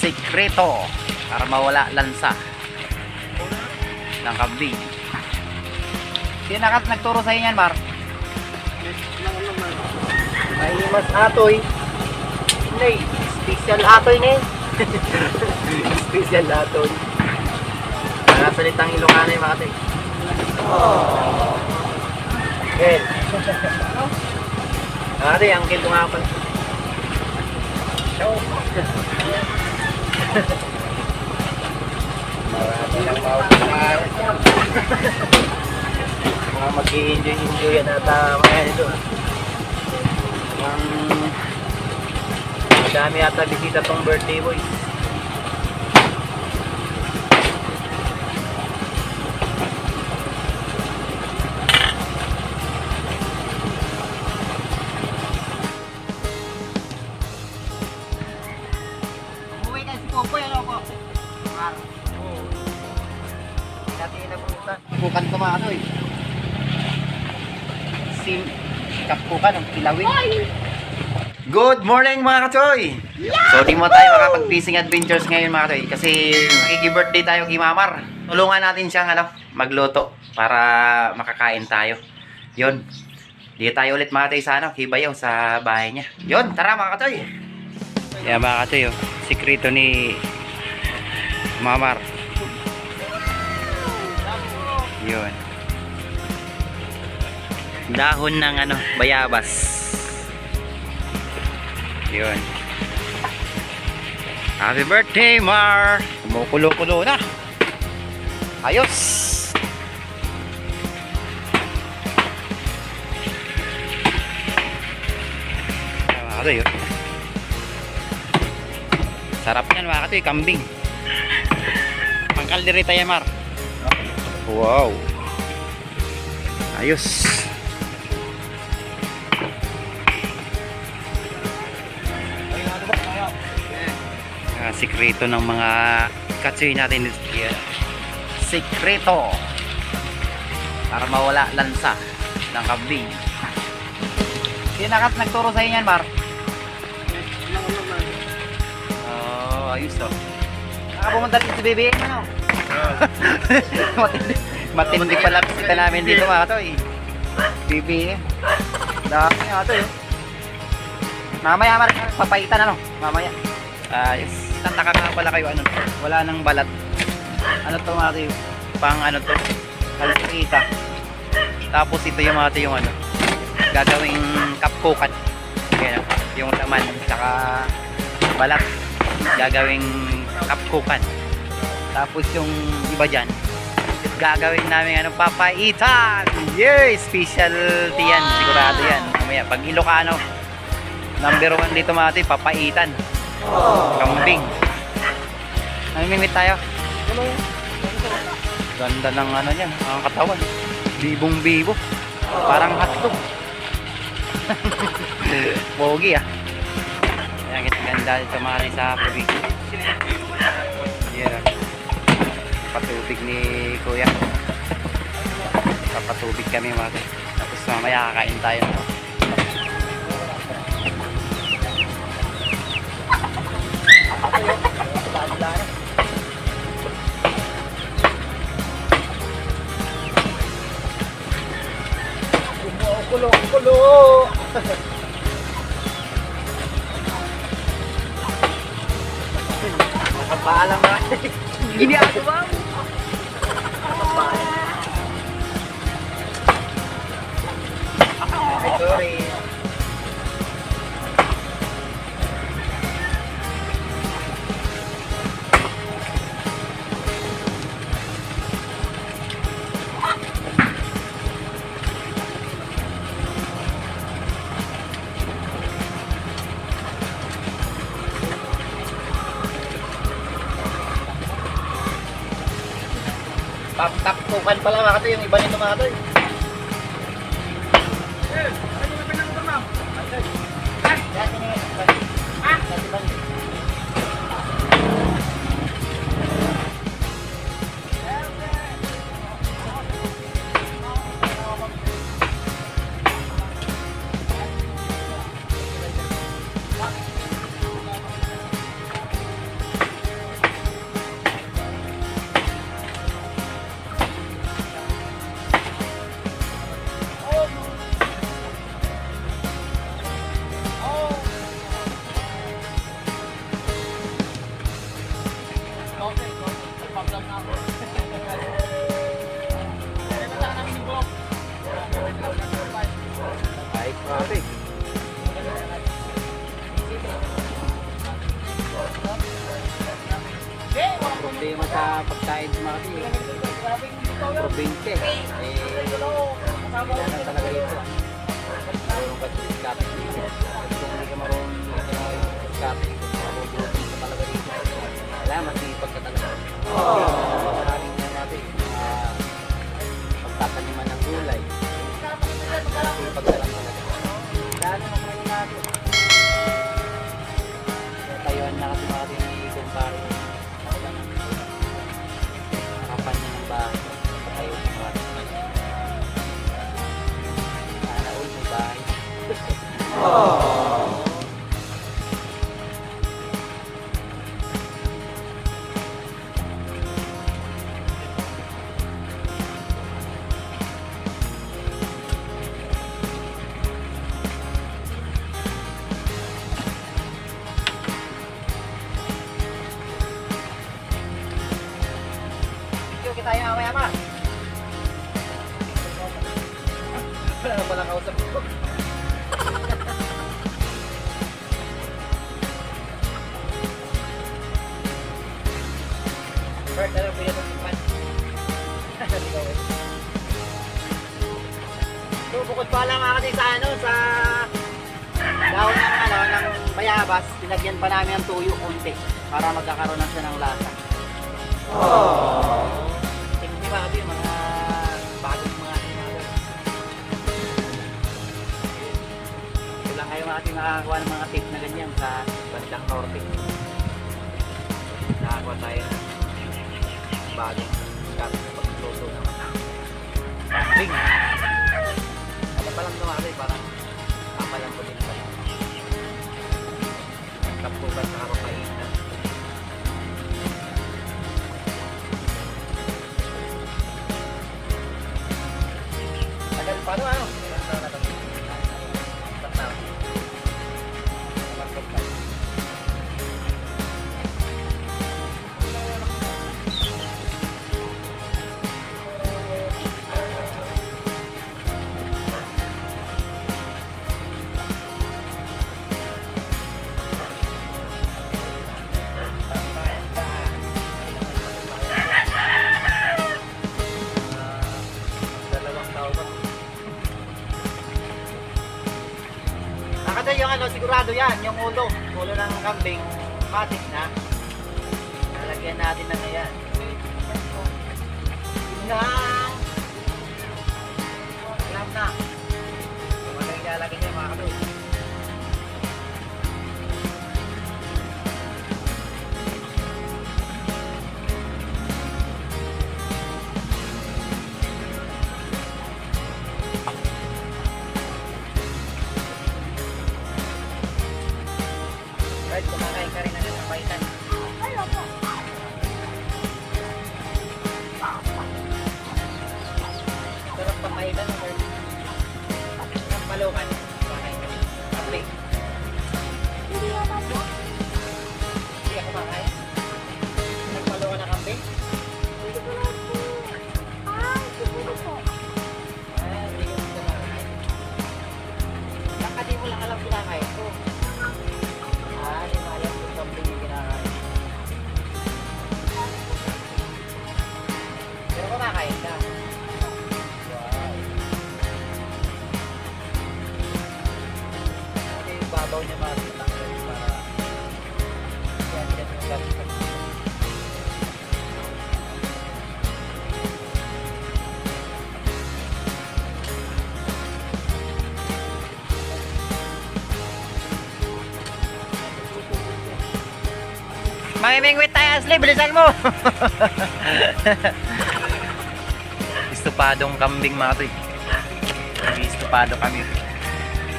sikreto para mawala lansa ng kambing. Sino nagturo sa inyo yan, Mar? May mas atoy. Nay, special atoy na special atoy. Mga salitang Ilocano yung mga tay. Okay. Mga tay, ang kito nga pa. Marami lang mga mag-i-enjoy yan at maya nito. Madami ata bisita tong birthday boy. Umuwi ka si Popoy, ano po? Mar. Dati inabutan. Bukan ko mga ano eh. Kapukan ng kilawin. Good morning mga kachoy! So di mo tayo makapag-fishing adventures ngayon mga kachoy kasi makiki-birthday tayo kay Mamar. Tulungan natin siyang magluto para makakain tayo. Yun. Di tayo ulit mga kachoy sa Kibayaw sa bahay niya. Yun, tara mga kachoy! Yan mga kachoy, sikreto ni Mamar. Yun. Dahon ng bayabas. Yun. Happy birthday, Mar! Kumukulo-kulo na. Ayos! Mga katoy, oh. Sarap yan mga katoy, kambing. Pangkalderita yan, Mar. Wow! Ayos! Sikreto ng mga katsoy natin dito. Sikreto para mawala lansa ng kambing. Sino nagturo sa inyo yan, Mar? Oh, ayos to. Nakapumunta dito si Bebe, ano? Matindi pala bisita namin dito mga katoy. Bebe, dami mga katoy. Mamaya Mar, papaitan mamaya. Ayos. Tataka nga pala kayo wala nang balat. Ano to mga tayo? Pang to? Halkita. Tapos ito yung mga tayo gagawing kapkukan. Yan, yung laman saka balat gagawing kapkukan. Tapos yung iba dyan gagawin namin papaitan. Yay! Specialty yan. Sigurado yan. Mamaya pag Ilocano number 1 dito mga tayo, papaitan. Kambing. Namimimit tayo. Ganda ng yan, ang katawan. Bibong-bibo. Parang hotdog. Pogi Ayan, ganda dito mga rin sa probinsya. Yan. Patubig ni Kuya. Papatubig kami mga rin. Tapos mamaya kakain tayo. Kulo. Nakapaalam na. Gini ako ba? Nakapaalam. Ay, sorry. Takpukan pala mga katoy, yung iba nito mga katoy. Ano yung pinangtor mo? Dati na yun. Dati ba? problema sa pagkain sa mga kasi. Probinsya eh. Kailangan talaga ito. Marunong ka sa diskarte. Kung hindi ka marunong sa diskarte, mabubutin ka talaga dito. Kailangan masipag ka talaga. Maraming na natin. Pagtataniman ng gulay. Masipag ka lang talaga. Dahil naman kayo natin. Tayuan na kasi mga din kung pari. Nakapan niya ng bahay. Patayo ng mga sana all may bahay. Tayo mamaya-maya. Wala na palang kausap ko. Bert, alam mo yung simpan. So, bukod pa lang kasi sa sa dahon ng bayabas, pinagyan pa namin ng tuyo konti para magkakaroon na siya ng lasa. Di ba yung mga bagong mga hinalo? Ito lang kayo ating nakakakuha ng mga tape na ganyan sa bandang norte. Nakakuha tayo ng bagong scarf na pagluto ng pambing. Ano pa lang naman parang papalang ko din pala. Kapugan sa kapapainan. Paano ano? Kasi yung ano, sigurado yan, yung ulo ng kambing, matik na. Lalagyan natin na ngayon. Alam na. Kung ano yung ilalagay niya mga kadoy. Kumakain ka rin na ng paitan. Sarap pamaitan mo. Ang palukan. Kumakain ka rin. Kapli. Hindi ka kumakain? Nagpalukan na kambing? Hindi ko lang po. Siguro po. Hindi ko kumakain. Baka di mo lang alam kumakain ko. Di mo alam kung kambing yung kinakain. Pero kumakain ka. Wow. Kasi yung babaw niya makakitang rin para yan yung gamit. Mamimingwit tayo, Asli, bilisan mo! Istupadong kambing mga toy. Istupado kami.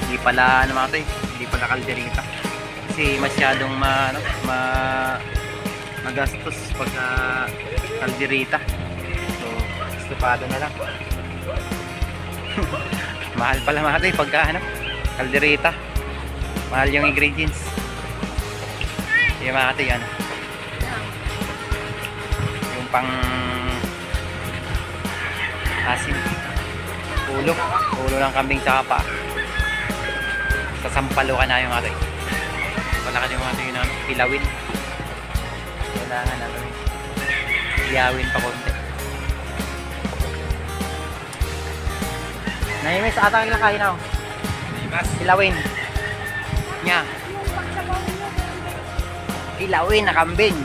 Hindi pala ano mga toy, hindi pala kalderita. Kasi masyadong magastos pagka kalderita. So, istupado na lang. Mahal pala mga toy pagka kalderita. Mahal yung ingredients. Yung mga toy yung pang asin, ulo ng kambing tsaka pa sasampalo ka na yung mga toy. Wala ka yung mga toy na pilawin, kailangan na Iyawin pa konti. Naimis ata ang kain ako. Ilawin. Nya. Ilawin na kambing.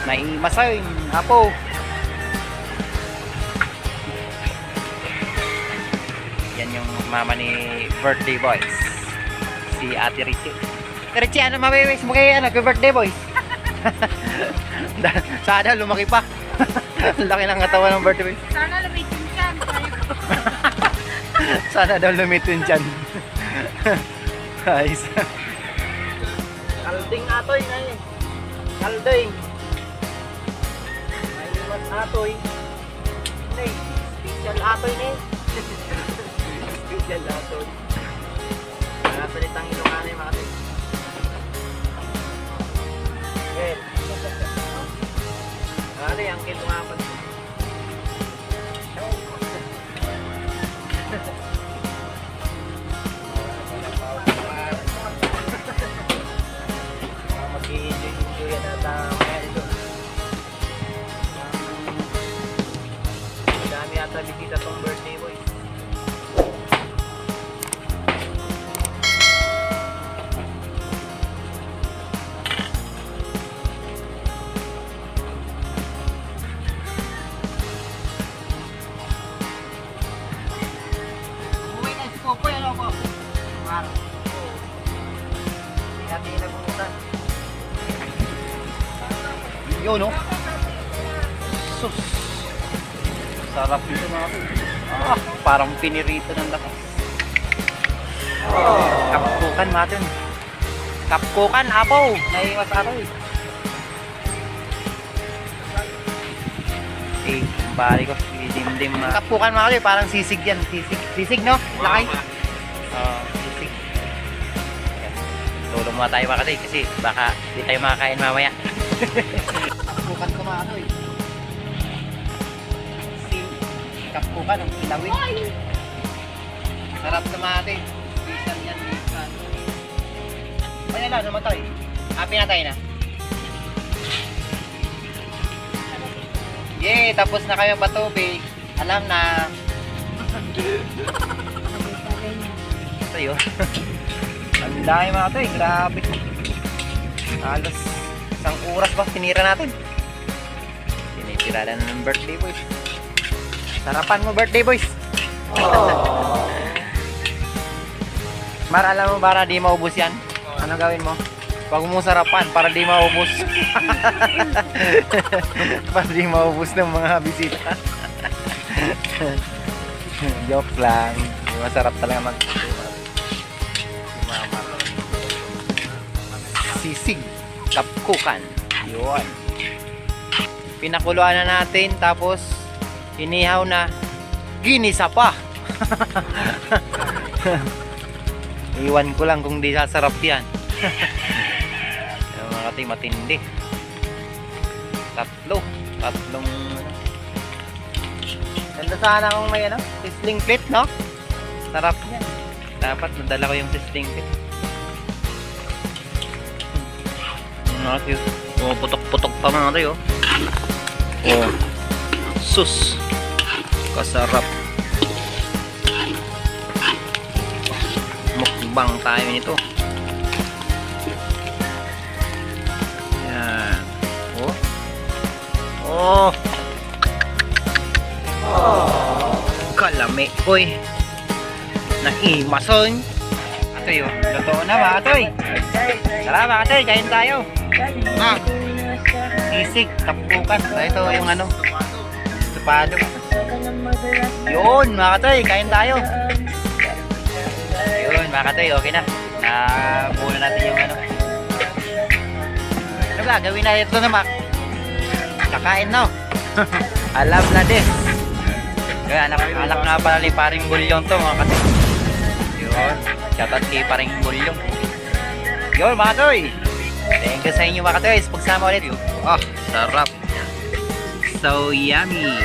Naimasayin. Apo. Yan yung mama ni birthday boys. Si Ate Richie. Richie, ano mawiwis mo kay birthday boys? Sana lumaki pa. Laki ng katawan ng birthday boys. Sana lumitin siya. Sana daw lumitin dyan. Guys. Kalding atoy na eh. Kalding. Naiwas atoy. Nay, special atoy na eh. Special atoy. Mga salitang Ilocano yung mga atoy. Eh. Ano yung kito nga pa. Mag-i-enjoy yan at mga ito. Madami ata bisita tong birthday boys. Uwi na si Popoy, ano po? Araw. Hindi natin inabutan. Yun, no? Sus! Sarap nito mga parang pinirito ng lakas. Kapkukan natin. Kapkukan, apo! Naiwas ato eh. Eh, bari ko. Dimdim. Kapkukan mga kayo, parang sisig yan. Sisig. Sisig, no? Lakay? Sisig. Tulong mga tayo mga kayo kasi baka di tayo makakain mamaya. Kapkukan ko mga kayo eh. Kapkukan, ang ilawin. Sarap naman. Special yan. Ay, ala, namatay. Pinatay na. Yay, tapos na kayo patubig. Alam na. Ito yun. Ang dami mga ito eh. Grabe. Halos isang oras ba tinira natin. Tinitira na ng birthday boys. Sarapan mo birthday boys. Mar, alam mo para di maubos yan? Ano gawin mo? Huwag mo sarapan para di maubos. Para di maubos ng mga bisita. Joke lang. Masarap talaga mag sisig. Kapkukan. Yun. Pinakuluan na natin tapos inihaw na, ginisa pa. Iwan ko lang kung di sasarap yan. Mga kati matindi. Tatlong ganda sana kung may sizzling plate, no? Sarap yan. Dapat nadala ko yung sizzling plate. Mga kati, putok-putok pa mga kati, oh. Oh. Sus, kasarap. Mukbang tayo nito. Yan. Oh. Kalami, oy. Naimason. Atoy, oh. Totoo na mga atoy. Tara mga atoy, kain tayo. Isig, kapkukan. Ito yung estupado. Yun mga katoy, kain tayo. Yun mga katoy, okay na. Nabuo natin yung ano ba, gawin natin ito na Mac. Kakain na. Alam na din. Kaya anak nga pala ni Paring Bulyong to mga katoy. Yun, shoutout kay Paring Bulyong. Yun mga katoy. Thank you sa inyo mga katoy. Pagsama ulit. Sarap. So yummy.